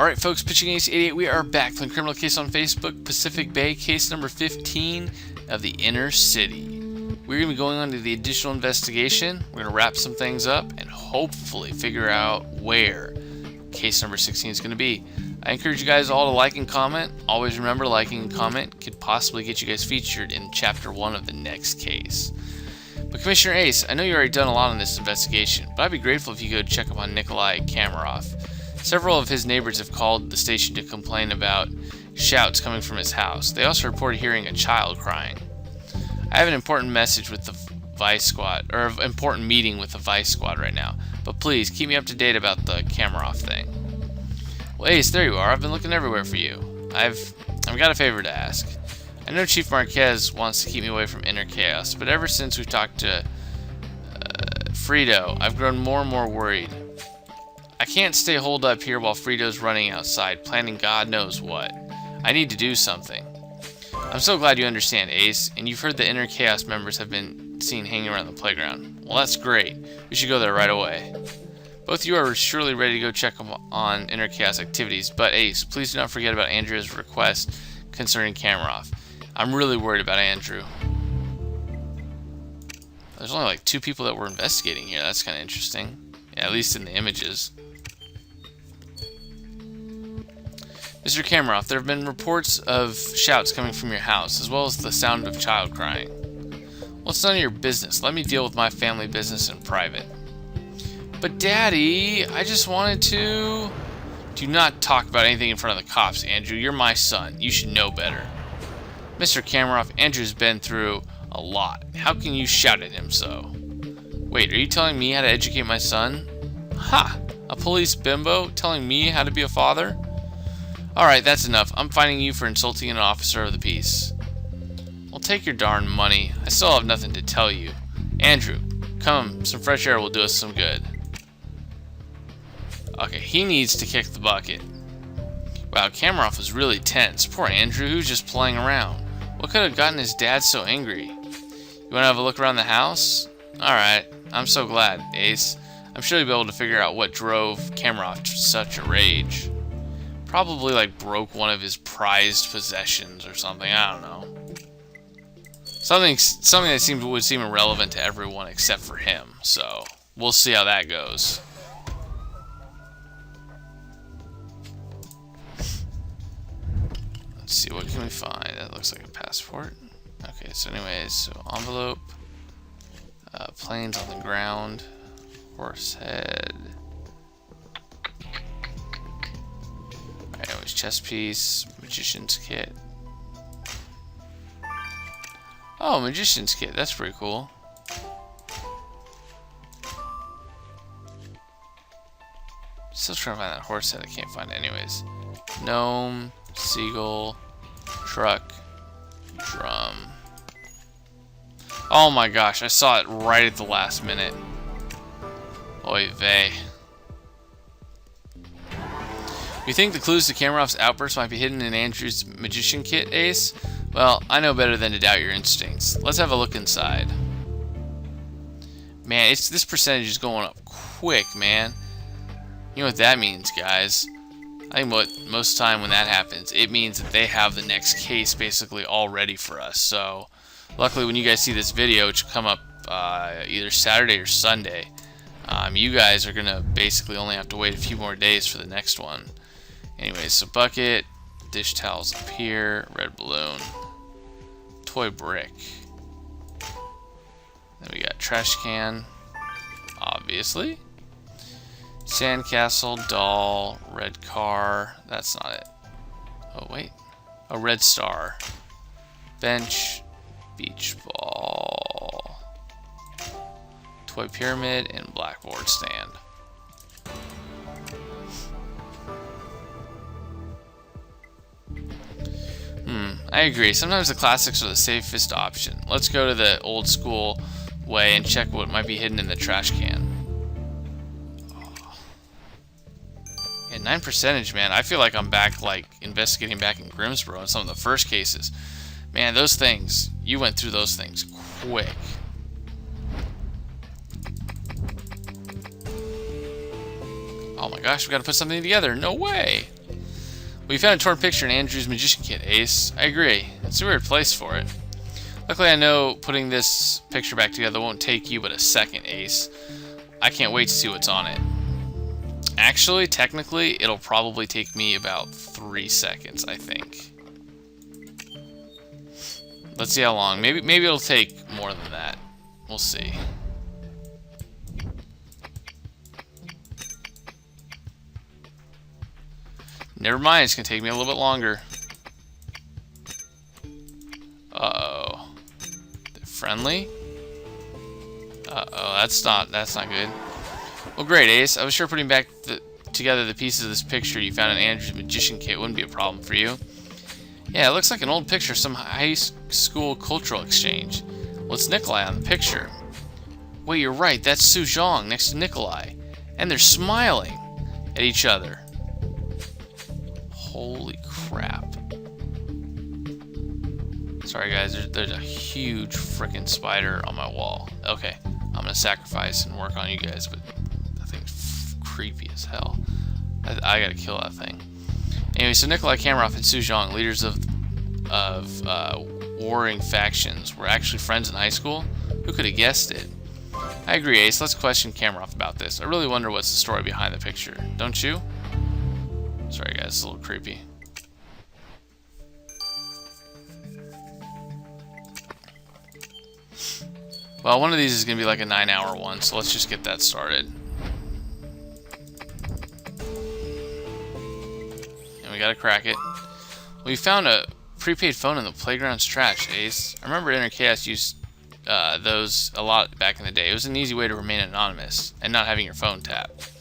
Alright folks, Pitching Ace 88, we are back playing Criminal Case on Facebook, Pacific Bay, case number 15 of the Inner City. We're going to be going on to the additional investigation, we're going to wrap some things up, and hopefully figure out where case number 16 is going to be. I encourage you guys all to like and comment. Always remember, liking and comment could possibly get you guys featured in Chapter 1 of the next case. But Commissioner Ace, I know you've already done a lot on this investigation, but I'd be grateful if you could check up on Nikolai Kamarov. Several of his neighbors have called the station to complain about shouts coming from his house. They also reported hearing a child crying. I have an important message with the Vice Squad, or an important meeting with the Vice Squad right now, but please keep me up to date about the Kamarov thing. Well, Ace, there you are. I've been looking everywhere for you. I've got a favor to ask. I know Chief Marquez wants to keep me away from Inner Chaos, but ever since we've talked to Frito, I've grown more and more worried. I can't stay holed up here while Frito's running outside, planning God knows what. I need to do something. I'm so glad you understand, Ace, and you've heard the Inner Chaos members have been seen hanging around the playground. Well, that's great. We should go there right away. Both of you are surely ready to go check on Inner Chaos activities, but Ace, please do not forget about Andrea's request concerning Kamarov. I'm really worried about Andrew. There's only like 2 people that we're investigating here. That's kind of interesting. Yeah, at least in the images. Mr. Kamarov, there have been reports of shouts coming from your house, as well as the sound of child crying. Well, it's none of your business. Let me deal with my family business in private. But Daddy, I just wanted to... Do not talk about anything in front of the cops, Andrew. You're my son. You should know better. Mr. Kamarov, Andrew's been through a lot. How can you shout at him so? Wait, are you telling me how to educate my son? Ha! A police bimbo telling me how to be a father? Alright, that's enough. I'm fining you for insulting an officer of the peace. Well, take your darn money. I still have nothing to tell you. Andrew, come. Some fresh air will do us some good. Okay, he needs to kick the bucket. Wow, Kamarov was really tense. Poor Andrew, who was just playing around. What could have gotten his dad so angry? You want to have a look around the house? Alright, I'm so glad, Ace. I'm sure you'll be able to figure out what drove Kamarov to such a rage. Probably like broke one of his prized possessions or something. I don't know. Something that would seem irrelevant to everyone except for him. So we'll see how that goes. Let's see, what can we find? That looks like a passport. Okay, so anyways, so envelope, planes on the ground, horse head. Anyways, chess piece, magician's kit. Oh, magician's kit, that's pretty cool. Still trying to find that horse head, I can't find it anyways. Gnome, seagull, truck, drum. Oh my gosh, I saw it right at the last minute. Oy vey. You think the clues to Kamarov's outburst might be hidden in Andrew's magician kit, Ace? Well, I know better than to doubt your instincts. Let's have a look inside. Man, this percentage is going up quick, man. You know what that means, guys. I think most of the time when that happens, it means that they have the next case basically all ready for us. So, luckily when you guys see this video, which will come up either Saturday or Sunday, you guys are going to basically only have to wait a few more days for the next one. Anyways, so bucket, dish towels up here, red balloon, toy brick. Then we got trash can, obviously. Sandcastle, doll, red car. That's not it. Oh, wait. A red star. Bench, beach ball, toy pyramid, and blackboard stand. I agree. Sometimes the classics are the safest option. Let's go to the old school way and check what might be hidden in the trash can. Yeah, 9%, man. I feel like I'm back, like, investigating back in Grimsboro in some of the first cases. Man, those things, you went through those things quick. Oh my gosh, we gotta put something together. No way. We found a torn picture in Andrew's magician kit, Ace. I agree. It's a weird place for it. Luckily, I know putting this picture back together won't take you but a second, Ace. I can't wait to see what's on it. Actually, technically, it'll probably take me about 3 seconds, I think. Let's see how long. Maybe it'll take more than that. We'll see. Never mind, it's gonna take me a little bit longer. Uh-oh. They're friendly? Uh-oh, that's not good. Well, great, Ace. I was sure putting back together the pieces of this picture you found in Andrew's magician kit wouldn't be a problem for you. Yeah, it looks like an old picture of some high school cultural exchange. Well, it's Nikolai on the picture. Wait, you're right. That's Su Zhong next to Nikolai. And they're smiling at each other. Holy crap. Sorry, guys. There's a huge frickin' spider on my wall. Okay, I'm gonna sacrifice and work on you guys, but that thing's creepy as hell. I gotta kill that thing. Anyway, so Nikolai Kamarov and Su Zhong, leaders of warring factions, were actually friends in high school? Who could have guessed it? I agree, Ace. Let's question Kamarov about this. I really wonder what's the story behind the picture. Don't you? Sorry, guys. It's a little creepy. Well, one of these is going to be like a 9-hour one, so let's just get that started. And we got to crack it. We found a prepaid phone in the playground's trash, Ace. I remember Inner Chaos used those a lot back in the day. It was an easy way to remain anonymous and not having your phone tapped.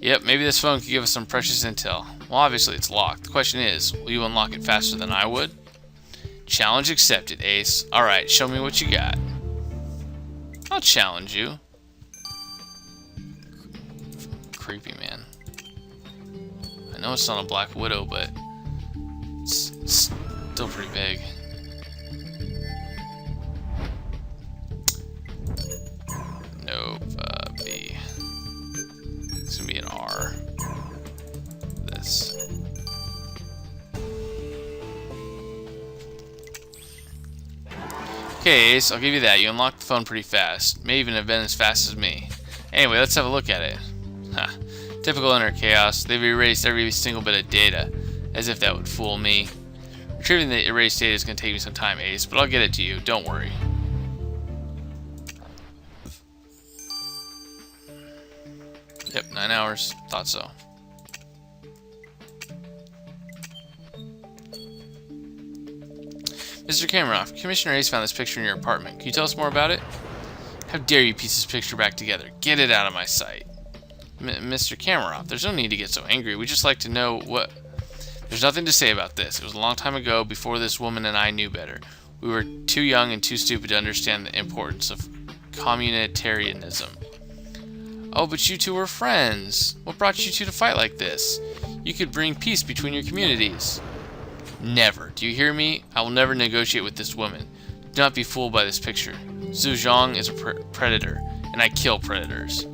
Yep, maybe this phone could give us some precious intel. Well, obviously it's locked. The question is, will you unlock it faster than I would? Challenge accepted, Ace. Alright, show me what you got. I'll challenge you. Creepy, man. I know it's not a Black Widow, but it's still pretty big. Nope, B. It's gonna be an R. This. Okay, Ace, I'll give you that. You unlocked the phone pretty fast. May even have been as fast as me. Anyway, let's have a look at it. Huh. Typical Inner Chaos. They've erased every single bit of data. As if that would fool me. Retrieving the erased data is going to take me some time, Ace, but I'll get it to you. Don't worry. Yep, 9 hours. Thought so. Mr. Kamarov, Commissioner Ace found this picture in your apartment. Can you tell us more about it? How dare you piece this picture back together? Get it out of my sight. Mr. Kamarov, there's no need to get so angry. We just like to know what... There's nothing to say about this. It was a long time ago, before this woman and I knew better. We were too young and too stupid to understand the importance of communitarianism. Oh, but you two were friends. What brought you two to fight like this? You could bring peace between your communities. Never. Do you hear me? I will never negotiate with this woman. Do not be fooled by this picture. Su Zhong is a predator, and I kill predators.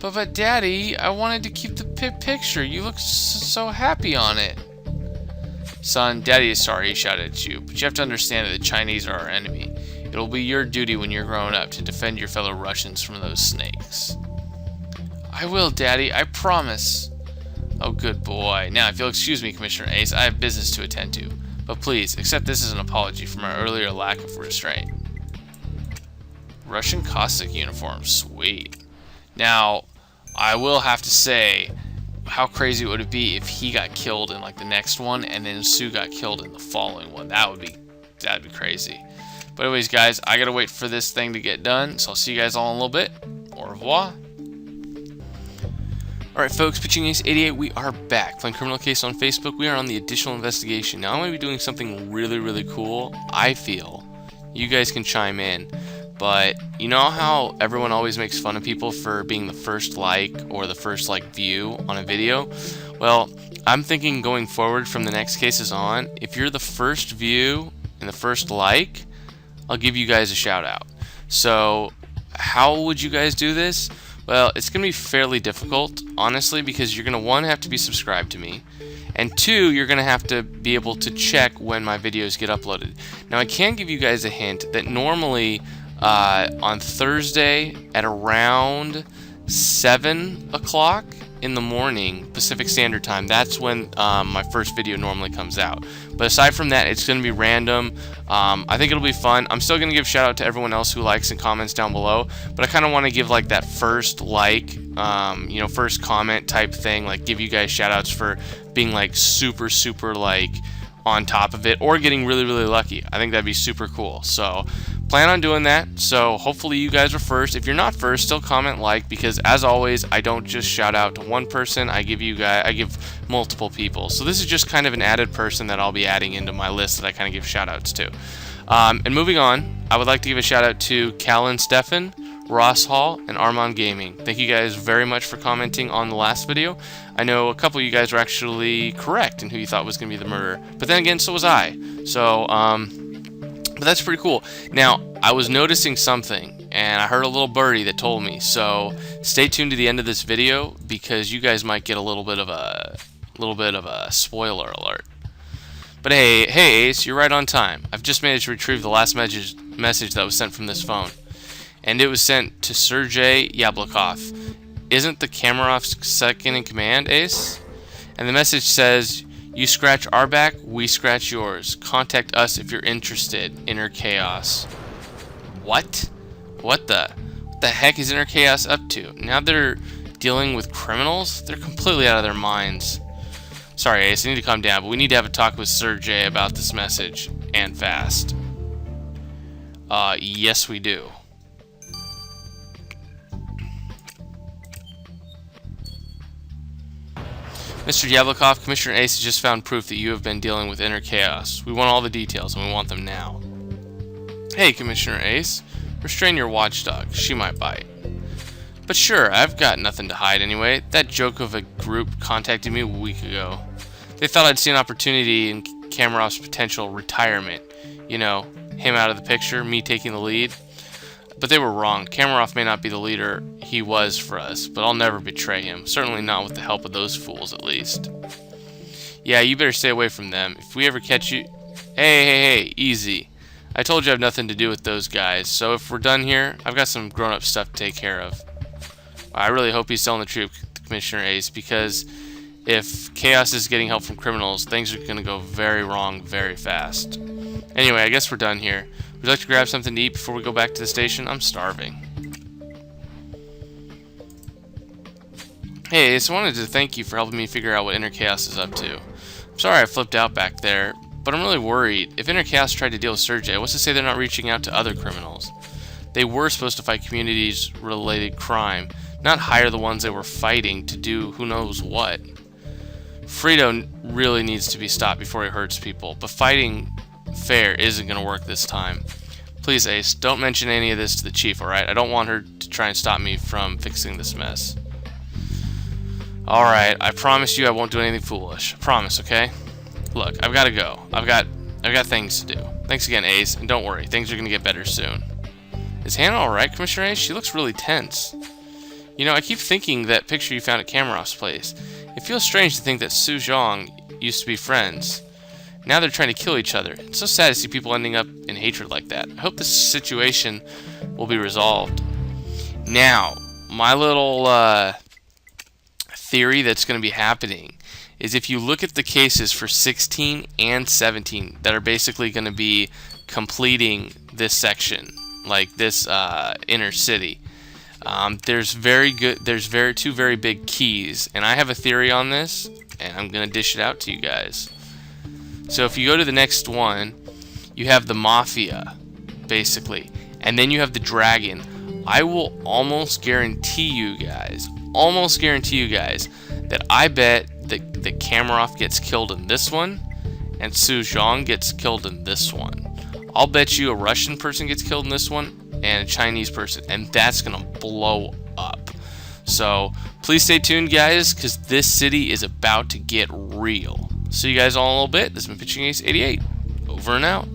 But Daddy, I wanted to keep the picture. You look so happy on it. Son, Daddy is sorry he shouted at you, but you have to understand that the Chinese are our enemy. It will be your duty when you're grown up to defend your fellow Russians from those snakes. I will, Daddy. I promise. Oh, good boy. Now, if you'll excuse me, Commissioner Ace, I have business to attend to. But please, accept this as an apology for my earlier lack of restraint. Russian Cossack uniform. Sweet. Now, I will have to say, how crazy would it be if he got killed in like the next one, and then Su got killed in the following one? That'd be crazy. But anyways, guys, I gotta wait for this thing to get done, so I'll see you guys all in a little bit. Au revoir. Alright folks, Pitching Ace 88, we are back. Playing Criminal Case on Facebook. We are on the additional investigation. Now I'm going to be doing something really, really cool, I feel. You guys can chime in. But you know how everyone always makes fun of people for being the first like or the first view on a video? Well, I'm thinking going forward from the next cases on, if you're the first view and the first like, I'll give you guys a shout out. So how would you guys do this? Well, it's going to be fairly difficult, honestly, because you're going to, one, have to be subscribed to me, And 2, you're going to have to be able to check when my videos get uploaded. Now, I can give you guys a hint that normally on Thursday at around 7 o'clock in the morning Pacific Standard Time, that's when my first video normally comes out. But aside from that, it's going to be random. I think it'll be fun. I'm still going to give shout out to everyone else who likes and comments down below, but I kind of want to give like that first like, you know, first comment type thing, like give you guys shout outs for being like super like on top of it or getting really lucky. I think that'd be super cool. So plan on doing that. So hopefully you guys are first. If you're not first, still comment like, because as always, I don't just shout out to one person. I give multiple people. So this is just kind of an added person that I'll be adding into my list that I kind of give shout outs to. And moving on, I would like to give a shout out to Callan Stefan, Ross Hall, and Armand Gaming. Thank you guys very much for commenting on the last video. I know a couple of you guys were actually correct in who you thought was going to be the murderer, but then again, so was I. So, but that's pretty cool. Now, I was noticing something, and I heard a little birdie that told me. So, stay tuned to the end of this video because you guys might get a little bit of a spoiler alert. But hey, Ace, you're right on time. I've just managed to retrieve the last message that was sent from this phone, and it was sent to Sergey Yablokov. Isn't the Kamarov second in command, Ace? And the message says, "You scratch our back, we scratch yours. Contact us if you're interested. Inner Chaos." What? What the heck is Inner Chaos up to? Now they're dealing with criminals? They're completely out of their minds. Sorry, Ace, I need to calm down, but we need to have a talk with Sergey about this message, and fast. Yes we do. Mr. Yablokov, Commissioner Ace has just found proof that you have been dealing with Inner Chaos. We want all the details, and we want them now. Hey, Commissioner Ace. Restrain your watchdog. She might bite. But sure, I've got nothing to hide anyway. That joke of a group contacted me a week ago. They thought I'd see an opportunity in Kamarov's potential retirement. You know, him out of the picture, me taking the lead. But they were wrong. Kamarov may not be the leader he was for us, but I'll never betray him. Certainly not with the help of those fools, at least. Yeah, you better stay away from them. If we ever catch you... Hey, easy. I told you I have nothing to do with those guys, so if we're done here, I've got some grown-up stuff to take care of. I really hope he's telling the truth, Commissioner Ace, because if Chaos is getting help from criminals, things are going to go very wrong very fast. Anyway, I guess we're done here. Would you like to grab something to eat before we go back to the station? I'm starving. Hey, I just wanted to thank you for helping me figure out what Inner Chaos is up to. I'm sorry I flipped out back there, but I'm really worried. If Inner Chaos tried to deal with Sergey, what's to say they're not reaching out to other criminals? They were supposed to fight communities-related crime, not hire the ones they were fighting to do who knows what. Frito really needs to be stopped before he hurts people, but fighting fair isn't going to work this time. Please, Ace, don't mention any of this to the chief, alright? I don't want her to try and stop me from fixing this mess. Alright, I promise you I won't do anything foolish. I promise, okay? Look, I've got to go. I've got things to do. Thanks again, Ace, and don't worry, things are going to get better soon. Is Hannah alright, Commissioner Ace? She looks really tense. You know, I keep thinking that picture you found at Kamarov's place. It feels strange to think that Su Zhang used to be friends. Now they're trying to kill each other. It's so sad to see people ending up in hatred like that. I hope this situation will be resolved. Now, my little theory that's going to be happening is if you look at the cases for 16 and 17 that are basically going to be completing this section, like this inner city, there's two very big keys, and I have a theory on this, and I'm going to dish it out to you guys. So if you go to the next one, you have the Mafia, basically, and then you have the Dragon. I will almost guarantee you guys, that I bet that Kamarov gets killed in this one, and Su Zhang gets killed in this one. I'll bet you a Russian person gets killed in this one, and a Chinese person, and that's gonna blow up. So please stay tuned, guys, because this city is about to get real. See you guys all in a little bit. This has been Pitching Ace 88. Over and out.